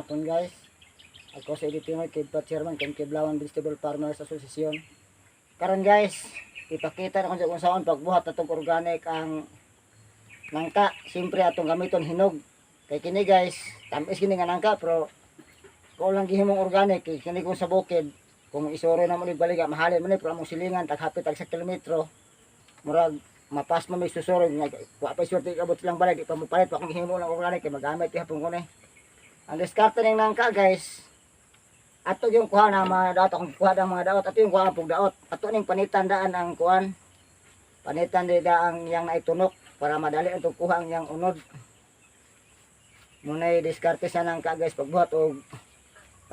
hapon guys. Ako sa editor kay Chairman kay Kiblawan Vegetable Farmers Association. Karon guys, ipakita na kung saan pagbuhat atong organic ang nangka. Siyempre atong gamiton hinog. Kay kini guys, tamis kini nga nangka pero kung lang gihimong organic kini kung sa bukid kung isuro na mo ni baliga mahalin man ni pero among silingan taghapit tag 1 kilometro. Murag mapas mo may susuro nga wa pa swerte abot silang balay di pa mo palit pa kung himo lang organic kay magamit ihapon ko ni. Ang diskarte ning nangka guys, ato yung kuha na mga daot akong kuha ng mga daot ato yung kuha pug daot ato ning panitan daan ang kuan panitan dida ang yang naitunok para madali ang kuha ang yang unod muna diskarte sa nangka guys pagbuhat og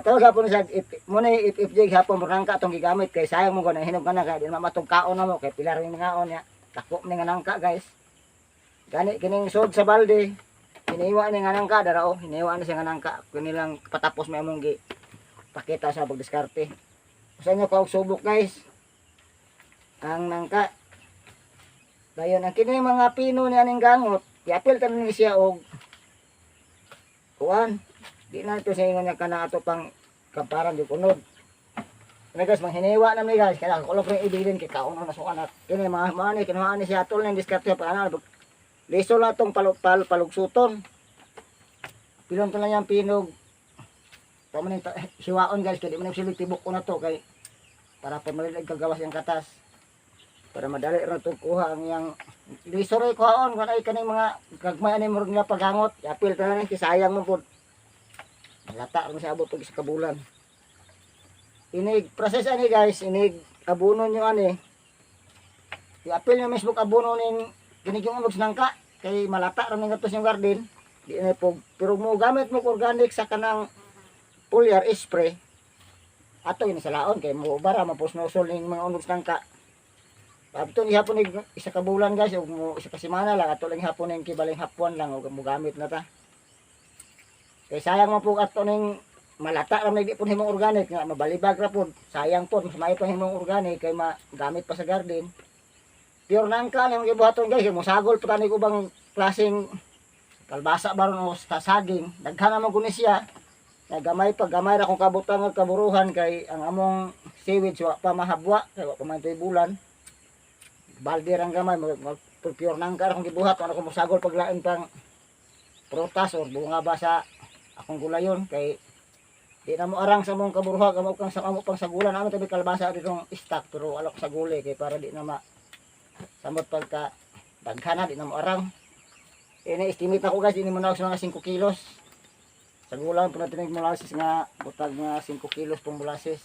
ato gapon sa muna if hapon mo nangka atong gigamit kay sayang mo gana hinog kana kay di mamatog kaon na mo kay pilar ning ngaon ya tako ning nangka guys gani kining sod sa balde hiniwa ni nga nangka darao hiniwa ni siya nga nangka kanilang patapos may among gi pakita sa pagdiskarte. Sa inyo ko subok guys. Ang nangka. Dayon ang kini mga pino niya ning gangot, iapil ta ni siya og kuan. Di na ito sa ingon niya kana ato pang kamparan jud unod. Kaya guys, manghiniwa na mi guys, kaya ko lang ibilin kay kauno na sukan at kini mga mani kinuha ni siya tol ning diskarte pa ana liso la tong palugsuton. Pilon to lang yang pinog. Pamanin siwaon guys, kaya di man sila tibok ko na to kay para pamalilig kagawas yung katas para madali rin itong kuha ang yung lisoray kuhaon kung ay kaning mga gagmay ani mo nga pagangot yapil ta na kisayang mo po malata rin siya abot pag sa kabulan. Inig process ani guys, inig abuno nyo ani yapil nyo mismo abuno ning ginigyung umog sinangka kay malata rin nga tos yung garden di na po pero mo gamit mo organic sa kanang foliar spray ato yun sa laon kay mo bara mapusnosol ning mga unog nangka. Abto ni hapon isa ka bulan guys ug mo isa ka semana lang ato lang hapon ning kibaling hapon lang ug mo gamit na ta. Kay sayang man pug ato ning malata ra di pud himong organic nga mabalibag ra pud. Sayang pud mas maayo pa himong organic kay magamit pa sa garden. Pure nangka lang gibuhaton guys mo sagol pa tani ubang klaseng kalbasa baron o saging daghan man kuno siya. Gamay pa gamay ra kung kabutang ug kaburuhan kay ang among seaweed wa pa mahabwa kay wa pa man tuy bulan. Balde rang gamay pure nangka ra kung gibuhat ano ko mosagol paglain pang prutas or bunga ba sa akong gulayon kay di na mo arang sa mong kaburuha kamo kang sa amo pang sagulan amo tabi kalbasa ditong stock pero alok sa gulay kay para di na ma samot pagka daghana di na mo arang. Ini estimate ako guys ini mo na sa mga 5 kilos. Sa gulang po natin molasses nga butag nga 5 kilos pong molasses.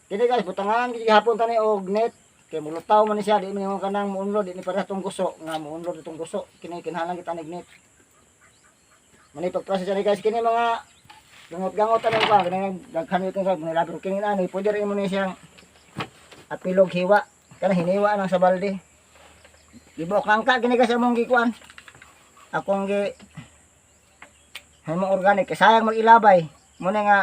Kini guys butangan gihapon tani og net kay mulutaw man ni siya di man kanang muunlod di ni para tong guso nga muunlod itong guso kini kinahanglan kita nig net. Mani pag-process ani guys kini mga gangot-gangot ani ba kini daghan ito sa labro kini ani pwede rin mo ni siyang apilog hiwa kana hiniwa nang sa balde. Ibok nangka kini guys among gikuan. Akong gi himong organic kay sayang mag-ilabay muna nga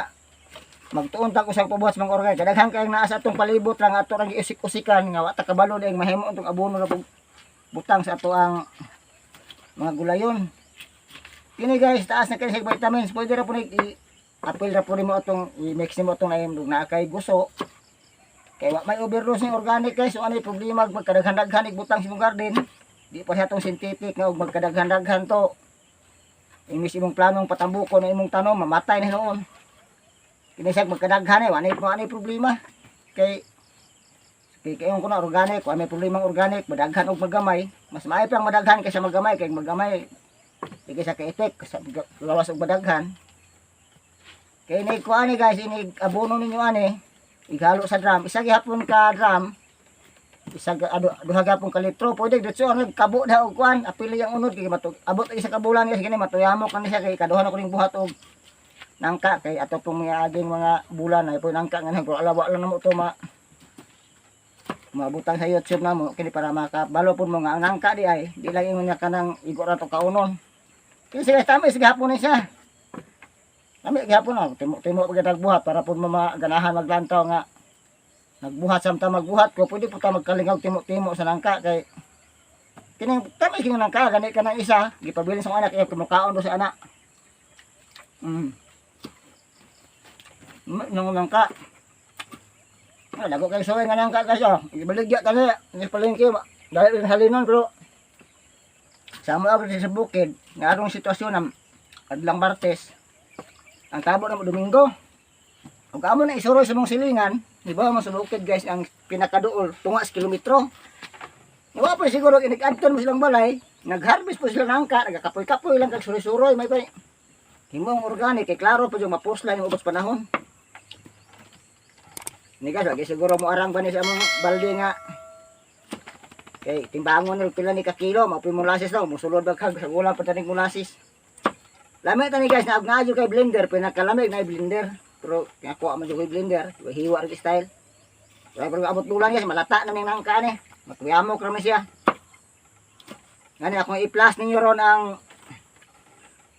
magtuon ta ko sa pabuhat mga organic kadaghan kay naa sa atong palibot lang ato ra giusik-usikan nga wa ta kabalo ding mahimo itong abono na butang sa ato ang mga gulayon. Kini guys taas na kay vitamins pwede ra po ni apil ra po nimo atong i-mix nimo atong na kay guso kay wa may overdose ng organic guys so ano problema magkadaghan-daghan butang sa imong garden di pa siya tong synthetic nga og magkadaghan-daghan to. Imbis imong planong patambuko na imong tanom mamatay na noon. Kinisag magkadaghan wala ni problema. Kay ko na organic, wala may problema organic, madaghan og magamay. Mas maayo pang madaghan kaysa magamay kay magamay di sa ka-effect sa lawas og madaghan. Kay ni ko ani guys, ini abono ninyo ani, igalo sa drum. Isa gihapon ka drum. Isa duha gapon ka litro pwede ditso ang kabo daw og kuan apili ang unod kay matug abot isa ka bulan guys kini matuyamok kan siya kay kaduha na ko ning buhat og nangka kay ato pong aging mga bulan ay po nangka nga nang alawa lang namo to mabutang sa YouTube namo kini para makabalo pud mo nga ang nangka di ay di lang ingon niya kanang igo ra to kaunon kini siya tamis gihapon ni siya kami gihapon timo pagkatag buhat para pud maganahan maglantaw nga nagbuhat samtang magbuhat ko pwede po ta magkalingaw timo-timo sa nangka kay kining tamis kining nangka gani ka ng isa gipabilin sa anak kay kumakaon do sa anak Nung nangka. Dago kayo suway nga nangka kaso. Ibaligya tani, ni palengke dahil rin halinon pero sa mo ako sa bukid, nga arong sitwasyon ng adlang Martes. Ang tabo na Domingo. Ug amo na isuroy sa mong silingan, di ba mo sa bukid guys ang pinakaduol tunga sa kilometro. Wa pa siguro kinikadton mo silang balay, nagharvest po sila nangka, nagakapoy-kapoy lang kag suroy-suroy may pa. Himong organic kay klaro pa yung mapuslan yung ubos panahon. Ni guys, lagi siguro mo arang ba ni sa among balde nga kay timbangon ni pila ni ka kilo, mapoy molasses daw, musulod ba kag sa ulam pa tanig molasses. Lamay tani guys, naagnaadyo kay blender, pinakalamig na blender. Pero nakuha man yung blender, hiwa rin style. Pero abot bulan guys, malata na ning nangka ni. Matuyamok ra man siya. Ngani akong i-plus ninyo ron ang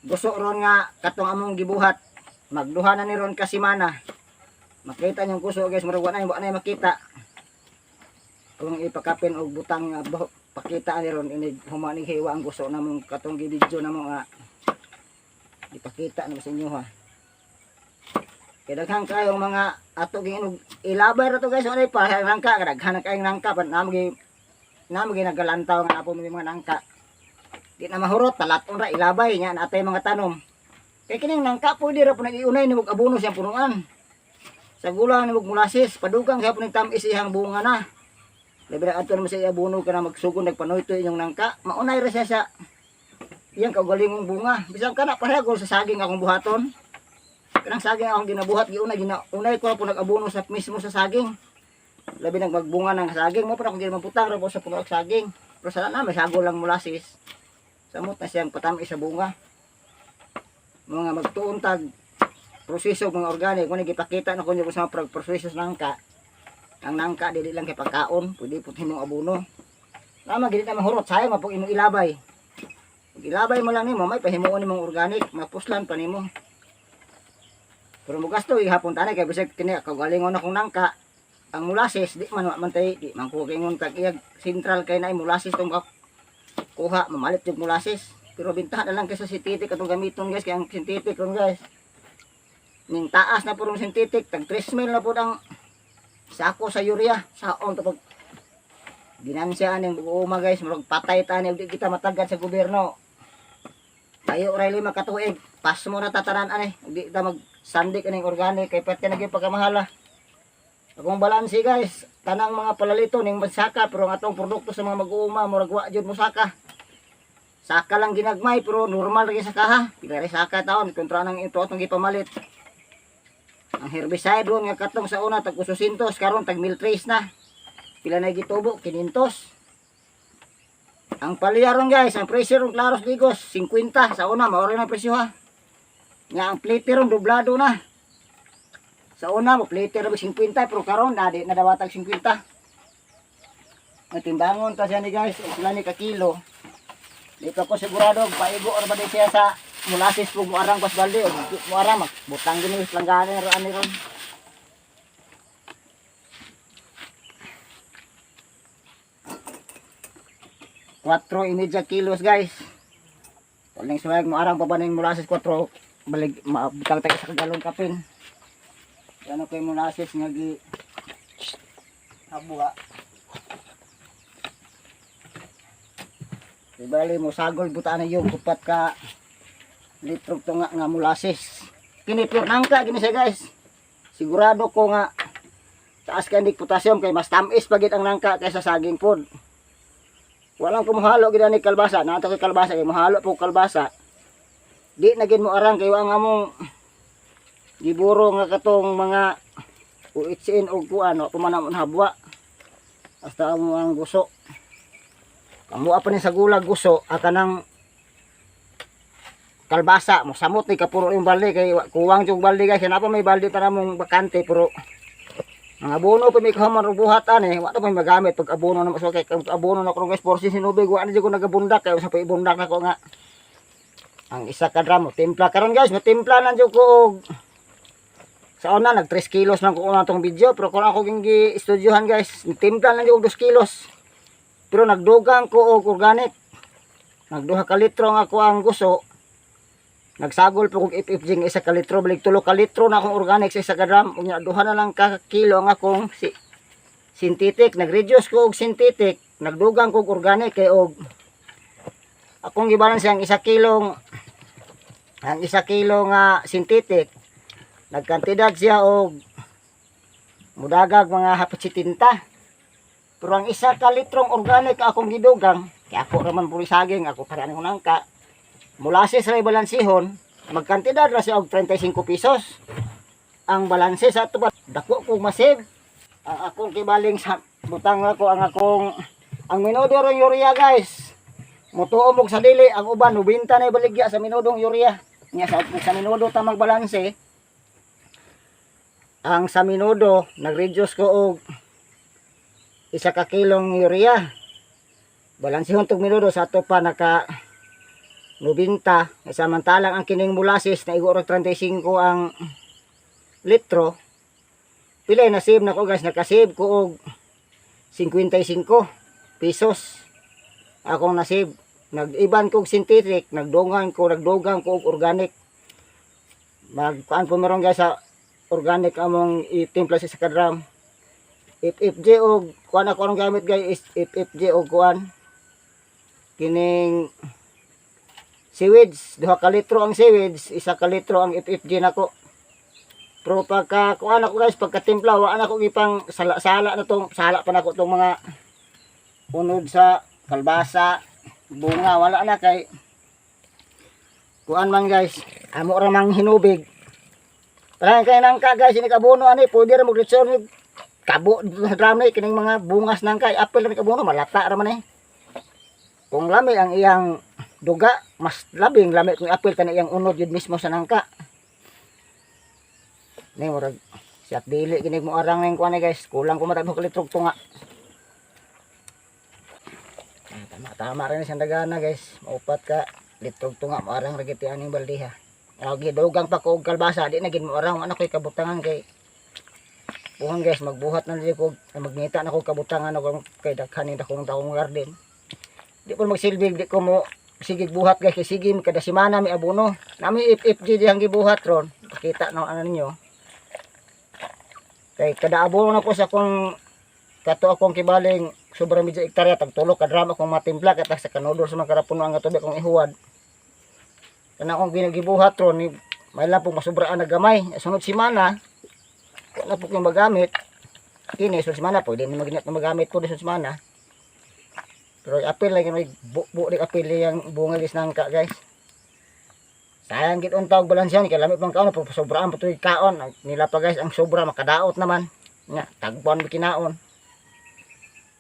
gusto ron nga katong among gibuhat. Magduha na ni ron ka semana. Makita niyo gusto guys, murag wa na makita. Kung ipakapin og butang nga pakita ni ron ini humanig hiwa ang gusto namong katong gi-video namo nga ipakita na sa inyo ha. Kaya daghang kayo mga ato giinog ilabay ra to guys, ano pa nangka kadaghan kayong nangka pa namo gi nagalantaw nga apo mga nangka. Di na mahurot talaton ra ilabay nya natay mga tanom. Kay kining nangka pwede ra po nagiunay ni abono siyang punuan. Sa gulang ni molasses padugang sa puning tamis ihang bunga na. Labi na ato mo sa abono kana magsugod nagpanoyto inyong nangka, maunay ra siya sa iyang kaugalingong bunga. Bisan kana pareha sa saging akong buhaton. Kanang saging akong ginabuhat unay ko na po nag-abono sa mismo sa saging. Labi nang magbunga ng saging mo pa akong ginamaputang ra po sa puno og saging. Pero sa na may sago lang molasses. Samot na siyang patamis sa bunga. Mga magtuon tag proseso mga organic kung gipakita na kunyo sa mga proseso ng nangka. Ang nangka dili lang kay pagkaon, pwede pud himong abono. Nama gid na mahurot sayang mapog imong ilabay. Pag ilabay mo lang nimo may pahimuon nimong organic, mapuslan pa nimo. Pero mo gasto ihapon tanay kay bisag kini kagalingon akong nangka. Ang molasses di man mantay di man ko kingon tag iyag central kay naay molasses tong kuha mamalit yung molasses. Pero bintahan na lang kaysa synthetic atong gamiton guys, kay ang synthetic ron guys. Ning taas na purong synthetic tag 3 mil na pud ang sako sa urea saon to pag ginansya ning buoma guys, murag patay ta ni di kita matagad sa gobyerno. Tayo ray 5 ka tuig, pas mo na tatanan ani, di ta mag sandik aning organic kay pati naging pagkamahala. Akong balansi guys, tanang mga palalito ning magsaka pero ang atong produkto sa mga mag-uuma murag wa jud mo saka. Saka lang ginagmay pero normal ra saka ha. Pila ra saka taon kontra nang ito atong gipamalit. Ang herbicide ron nga katong sa una tag 800 karon tag 1003 na. Pila na gitubo 500. Ang palya ron guys, ang presyo ron klaros digos 50 sa una mao rin ang presyo ha. Nga ang plate ron doblado na. Sa una mo plate ron 50 pero karon nadawatag 50. Ang timbangon ta siya ni guys, sila ni ka kilo. Dito ko sigurado paigo or ba din siya sa molasses kung muarang pas balde o muarang butang gini langganan ro ani ron. Kuatro inidya kilos guys. Kuling suwag muarang pa ba ning molasses 4 balig butang tayo sa galon kapin. Ano kay molasses nga gi habuha. Ibali mo sagol buta na yung kupat ka litro to nga molasses. Kini pure nangka gini siya guys. Sigurado ko nga taas ka ndik potassium kay mas tamis pagit ang nangka kaysa saging pod. Walang kumuhalo gid ani kalbasa, nato kay kalbasa kay mohalo po kalbasa. Di na gid mo arang kay ang among giburo nga katong mga UHN og kuan pumanamon habwa. Hasta amo ang guso. Kamu apa ni sa gulag guso akanang kalbasa mo samot ni kapuro yung balde kay kuwang jug balde guys, kenapa may balde para mong bakante pero ang abono pa may kaman buhat ani wa ta may magamit pag abono na so kay abono na ko guys porsi sinubig wa na jud ko nagabundak kay sa paibundak na ko nga ang isa ka drum timpla karon guys, matimpla na jud ko og sa una nag 3 kilos lang ko una tong video pero kung ako gingi estudyohan guys, timpla na jud og 2 kilos. Pero nagdugang ko og organic. Nagduha ka litro nga ko ang guso. nagsagol po kog FFG nga 1 ka litro, balik 3 ka litro na akong organic sa 1 ka drum, unya duha na lang ka kilo ang akong synthetic. Nag-reduce ko og synthetic, nagdugang ko og organic kay og akong gibalance ang 1 kilong nga synthetic, nagkantidad siya og mudagag mga hapit 70. Pero ang 1 ka litrong organic akong gidugang, kay ako raman puri saging, ako para nang nangka. Molasses ra balansihon, magkantidad ra siya og 35 pesos. Ang balanse sa ato dako ko masib. Ang akong kibaling sa butang ako ang minudo ron urea guys. Mutuom og sa dili ang uban 90 na baligya sa minudong urea. Nya sa minudo ta magbalanse. Ang sa minudo nag-reduce ko og 1 ka kilong urea. Balansihon tog minudo sa ato pa naka 90, samantalang ang kining molasses na igorog 35 ang litro. Pilay na save na ko guys, nakasave ko og 55 pesos akong nasave. Nag-iban ko og synthetic, nagdugang ko og organic. Magkuan po meron guys sa organic among itimpla sa kadram. FFG og kuan ako ang gamit guys, FFG og kuan kining seaweeds, 2 ka litro ang seaweeds, 1 ka litro ang FFG nako. Pero pagka kuan ako guys, pagkatimpla wa na ko gipang sala na tong sala pa nako tong mga unod sa kalbasa, bunga, wala na kay kuan man guys, amo ra mang hinubig. Parang kay nangka guys, ini kabuno ani pwede ra mo gritson kabo sa drum ni kining mga bungas nangka, apel ra kabuno malata ra man eh. Kung lami ang iyang duga, mas labing lami kung apil ka na iyang unod yun mismo sa nangka. Ni murag siyak dili kinig mo arang ning kuan guys, kulang ko matag litrog tunga. Tama rin siyang dagana guys, maupat ka litrog tunga mo arang ragiti aning baldiha. Agi dugang pa ko og kalbasa, di na gid mo arang ano koy kabutangan kay buhan guys, magbuhat na dili ko, magnita na ko kabutangan ako kay daghanin akong taong garden. Di po magsilbig, di ko mo sige buhat guys, kay sige kada semana may abono. Nami FFG dihang gibuhat ron. Pakita no ano ninyo. Kay kada abono na ko sa akong kato akong kibaling sobra medyo hektarya tag 3 ka drum akong matimpla kata sa kanodor sa mga karapuno ang tubig akong ihuwad. Kana akong ginagibuhat ron ni may lang po masubraan na gamay. Sunod semana wala po yung magamit. Kini sunod semana pwede ni magamit po sunod semana. Pero apil lagi may buo di apil yang bunga lis nangka guys. Sayang gid untawg balansihan kay lamit pang kaon pero sobraan pa tuy kaon nila pa guys ang sobra makadaot naman. Nya tagpuan bikinaon.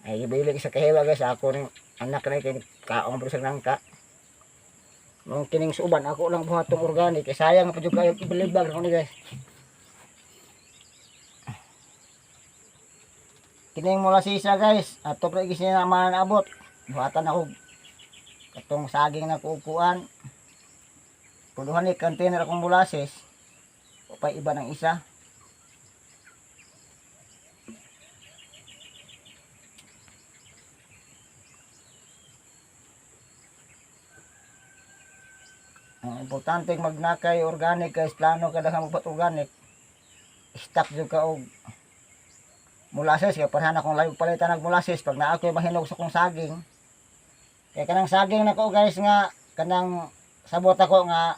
Ay ibili sa kahewa guys ako ning anak na kay kaon pero sa nangka. Nung kining suban ako lang buhatong organic kay sayang pa jud kayo ibilibag ko ni guys. Kining molasses na guys, ato pa gis na manabot. Buhatan ako katong saging na kukuan. Puluhan ni container akong molasses. O pa iba ng isa. Ang importante magnakay organic guys, plano kada ka magpat organic. Stock jud ka og molasses kay parhan akong layo palitan ng molasses pag naa ko'y mahinog sa kong saging. Kaya kanang saging nako guys nga kanang sabot ako nga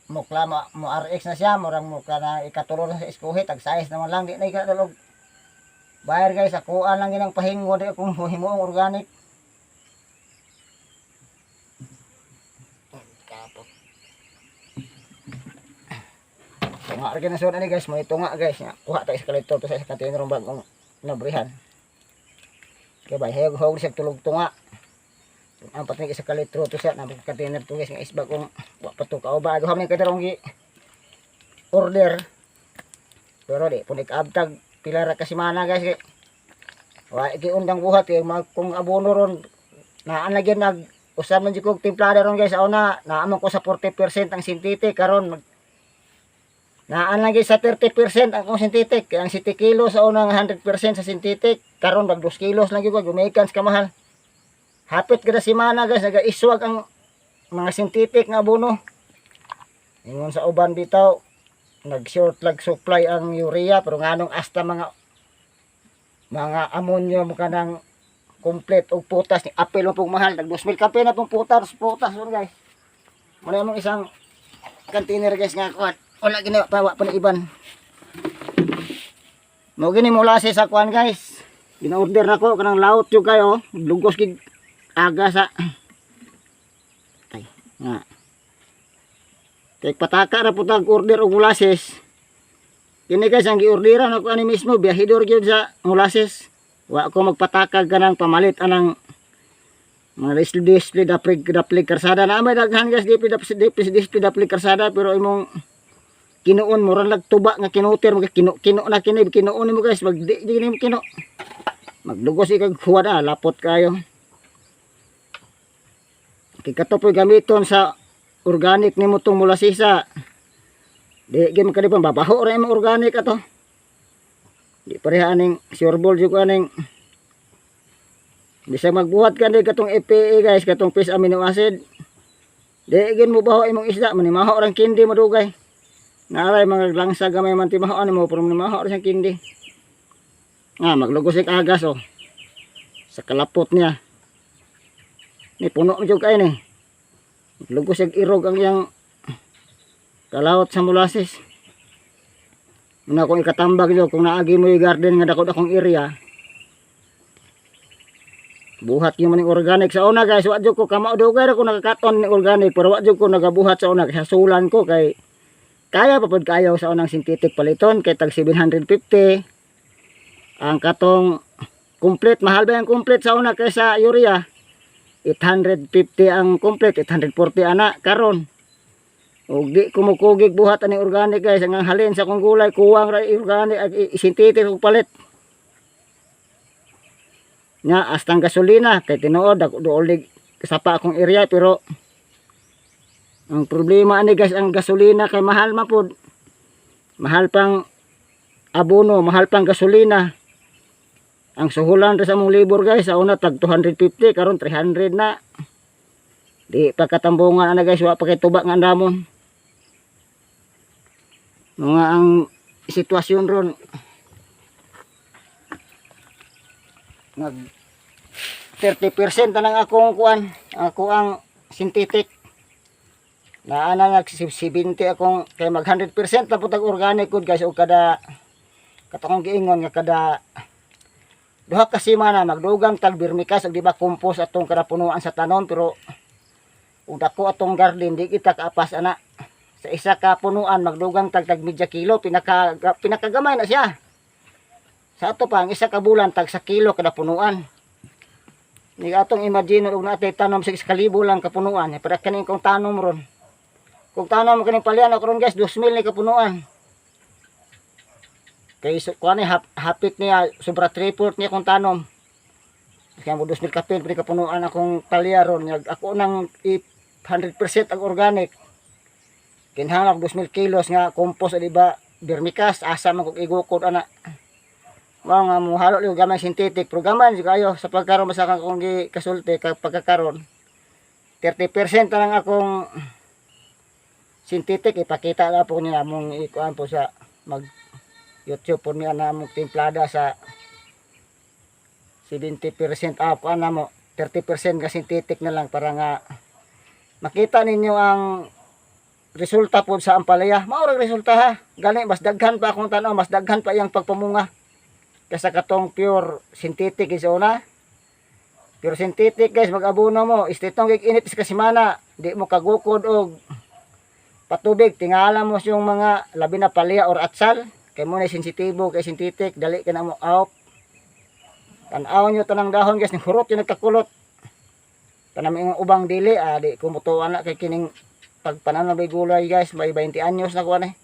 mukla mo RX na siya, murang mukla na ikatulo na sa iskuhit, tag size naman lang, di na ikatulog. Bayar guys, akuan lang ginang pahingo, di akong himuong organic. Tunga rin na sunod guys, may tunga guys, kuha tayo sa kalito to sa kantinong bagong nabrihan. Kaya ba, hayag-hayag siya tulog tunga. Ang patay sa kalitro to siya na container to guys nga isbag kung wapat to kauba aduham ni kadarong gi order pero di punik abtag pila ra ka semana guys kay wa gi undang buhat kay kung abono ron naan lagi nag usab man jud kog timplada ron guys una naamon ko sa 40% ang synthetic karon naan lagi sa 30% ang synthetic ang 7 kilo sa unang 100% sa synthetic karon dag 2 kilos lang gyud gumikans ka mahal. Hapit kada semana guys naga-iswag ang mga synthetic nga abono. Ingon sa uban bitaw nag-short lag supply ang urea pero nganong hasta mga ammonia mo kanang complete og putas ni apel mo pong mahal nag 2,000 kape na pong putas yun guys. Muna mong isang container guys nga kuan wala ginawa pa pa na iban. Mo gini mula sa kuan guys. Gina-order nako kanang laut jud kayo, lugos gid aga sa ay nga. Kay pataka ra pud ang order og molasses. Kini guys ang giorderan ako ani mismo biyahidor gyud sa molasses. Wa ko magpatakag kanang pamalit anang mga display daplig karsada na may daghan guys display daplig karsada pero imong kinuon mo ran nagtuba nga kinuter mo kino na kini kinuon mo guys magdi mo kino maglugos ikag huwad lapot kayo. Kay katopoy gamiton sa organic nimo tong molasisa. Di gyud makalipan babaho ra imong organic ato. Di pareha aning sureball jud aning bisa magbuhat ka di katong EPA guys katong fish amino acid. Di gyud mo baho imong isda manimaho rang kindi madugay. Naaray mga langsa gamay man timaho ani mo pero manimaho ra siyang kindi. Nga maglugos ik agas oh. Sa kalapot niya. Ni puno jud kay ni. Lugos ig irog ang yang kalawot sa molasses. Muna kung ikatambag nyo, kung naagi mo yung garden nga dako-dakong area, buhat yung maning organic. Sa una guys, wadyo ko kamaudugay ako nakakaton ni organic, pero wadyo ko nagabuhat sa una, kaya sulan ko kay kaya papod kayo sa unang synthetic paliton, kay tag 750. Ang katong complete, mahal ba yung complete sa una kaysa urea? 850 ang complete, 840 ana karon. Og di kumukugig buhat ani organic guys, ang halin sa kong gulay kuwang ra organic ag synthetic og palit. Nya astang gasolina kay tinuod ako dool kasapa akong area pero ang problema ani guys ang gasolina kay mahal mapud. Mahal pang abono, mahal pang gasolina. Ang suhulan sa mong labor guys, sa una tag 250, karon 300 na. Di pagkatambungan ana guys, wa pa kay tuba nga andamon. Mga ang sitwasyon ron nag 30% na lang akong kuan, ako ang synthetic. Naana nag 70 akong kay mag 100% na putag organic good guys o kada katong giingon nga kada duha ka semana magdugang tag vermicast ug di ba compost atong kada punuan sa tanom pero ug dako atong garden di kita kaapas ana sa isa ka punuan magdugang tag media kilo pinakagamay na siya sa ato pa ang isa ka bulan tag 1 kilo kada punuan ni atong imagine ug natay tanom sa 1,000 lang ka punuan para kaning kong tanom ron kung tanom kaning palian ako ron guys 2,000 ni ka punuan. Kay kuan ni hapit niya sobra 3/4 niya kung tanom. Kaya mo 2,000 kapil pwede kapunuan akong palyaron. Ako nang 100% ang organic. Kinahanglan 2,000 kilos nga compost di ba vermicast asa man kog igukod ana. Mao nga mo halo liog gamay synthetic programan jud kayo sa pagkaron masakan kong gikasulti pagkakaron. 30% na lang akong synthetic ipakita na po niya mong ikuan po sa mag YouTube po niya na mong timplada sa 70% up na mo 30% ka synthetic na lang para nga makita ninyo ang resulta po sa ampalaya. Maurang resulta ha. Gani mas daghan pa akong tanaw, mas daghan pa iyang pagpamunga. Kasa katong pure synthetic is una. Pure synthetic guys mag-abono mo, istitong init sa kasimana, di mo kagukod og patubig, tingala mo yung mga labi na palya or atsal. Kay mo na sensitibo kay synthetic dali ka na mo out. Tanaw nyo tanang dahon guys, ning hurot yung nagkakulot. Tanam yung ubang dili, di kumutuan na kay kining pagpananom ng gulay guys, may 20 anyos na kuan eh.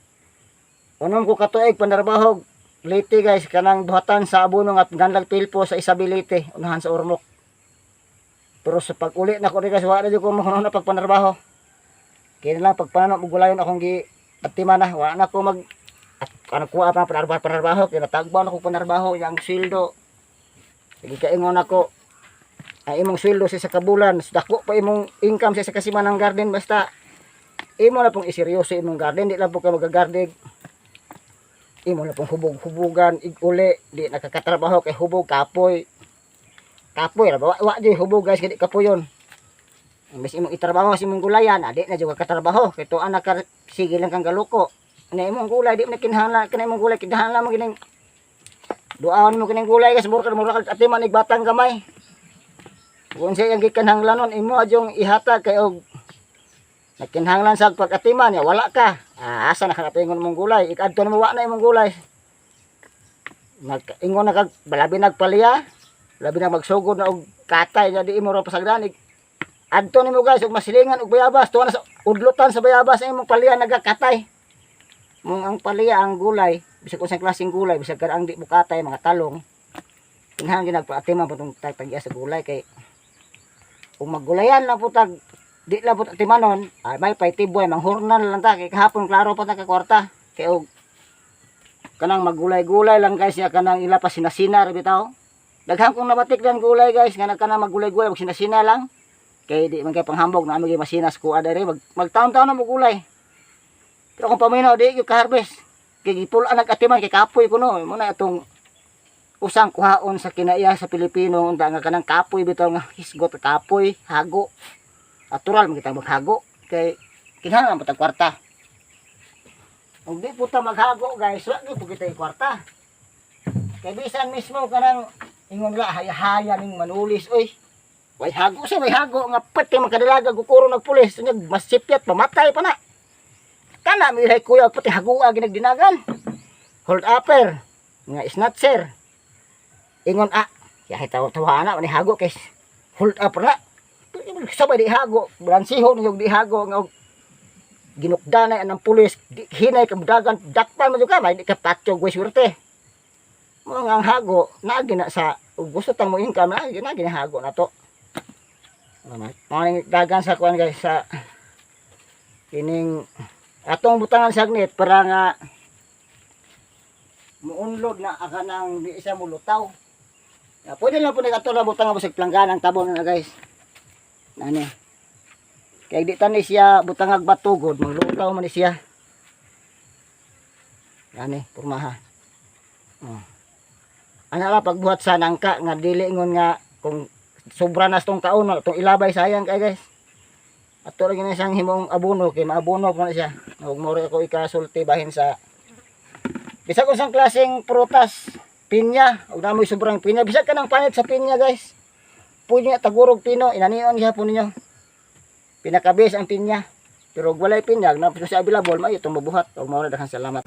Unom ko katuig panarbahog, liti guys, kanang buhatan sa abono at ganlag pilpo sa isabilite, unahan sa ormok. Pero sa pag-uli na ko guys, wala na ko mo na pagpanarbaho. Kaya lang pagpananom og gulayon akong giatima na, wala na ko mag ano kuha pa panarbaho kaya natagbaw na ko panarbaho yang sweldo. Sige kaingon ako ay imong sweldo sa kabulan, dako pa imong income sa kasimanang garden basta imo na pong iseryoso imong garden, di lang po kayo magagarden. Imo na pong hubog-hubugan, ig-uli, di nakakatrabaho kay hubog, kapoy. Kapoy, wa di hubog guys, kaya di kapoyon. Imbes imong itrabaho sa imong gulayan, di na juga katrabaho, kay tuan na ka, sige lang kang galuko. Na imong gulay, di na kinahanglan, kana imong gulay, kinahanglan mo gining, duaon mo kining gulay guys, mura ka atiman, igbatang gamay. Kung siya yung gikanhanglanon, imo adyong ihatag kay og nakinhanglan sa pag-atiman, ya wala ka. Asa na kanatingon mong gulay, ikadto na mo wa na imong gulay. Ingon na kag labi nagpaliya, labi na magsugod na og katay, jadi imo ra pasagdan. Adto nimo guys og masilingan og bayabas, tuwa na sa udlutan sa bayabas imong paliya nagakatay. Mong ang paliya ang gulay, bisag unsang klaseng gulay, bisag ang di bukatay mga talong. Kinahanglan ginagpaatiman patong tagtagiya sa gulay kay kung maggulayan lang putag di lang putag timanon, may paitiboy manghurnan lang ta kay kahapon klaro pa ta ka kwarta. Kay og kanang maggulay-gulay lang guys ya kanang ila pa sinasina ra bitaw. Daghang kong nabatik dan gulay guys nga kanang maggulay-gulay sinasina lang. Kay di man kay panghambog na amig masinas ko adere magtaon-taon na mo gulay. Pero kung paminaw di gyud ka-harvest. Kay gipulan nag-atiman kay kapoy kuno mo na itong usang kuhaon sa kinaiya sa Pilipino unda nga kanang kapoy bitaw nga hisgot kapoy hago. Natural mo kitang maghago kay kinahanglan patag kwarta. Kung di po ta maghago guys, wa di po kita kwarta. Kay bisan mismo kanang ingon la haya-haya ning manulis oy. Way hago siya, may hago nga pati makadalaga gukuro nagpulis, nya masipyat pamatay pa na. Kana mi hay kuya pati hagoa ginagdinagan. Hold upper nga snatcher. Ingon ya tawa na ni hago kay hold upper na. Sabay di hago, bransiho niyog di hago nga ginukdanay anang pulis, hinay kamudagan, dakpan mo juga may di ka patyo gwe swerte. Mo nga hago naagi na sa gusto tang mo income na ginahago na to. Mga dagan sa kuan guys sa kining atong butangan sagnit para nga muunlod na kanang di isa mulutaw. Ya, pwede lang po ni ato na butangan basig plangganang tabon na guys. Nani. Kaya di tani siya butangag batugod, maglutaw man ni siya. Nani, purmaha. Ana ra pagbuhat sa nangka nga dili ingon nga kung sobra na tong taon tong ilabay sayang kay guys. Ato lagi na siyang himong abono kay maabono pa na siya. Ug mo ko ikasulti bahin sa bisag unsang klaseng prutas, pinya, ug namoy sobrang pinya, bisag kanang panit sa pinya guys. Punya tagurog pino, inanion gihapon ninyo. Pinakabis ang pinya. Pero walay pinya, na sa available may itong mabuhat. Ug mao ra daghang salamat.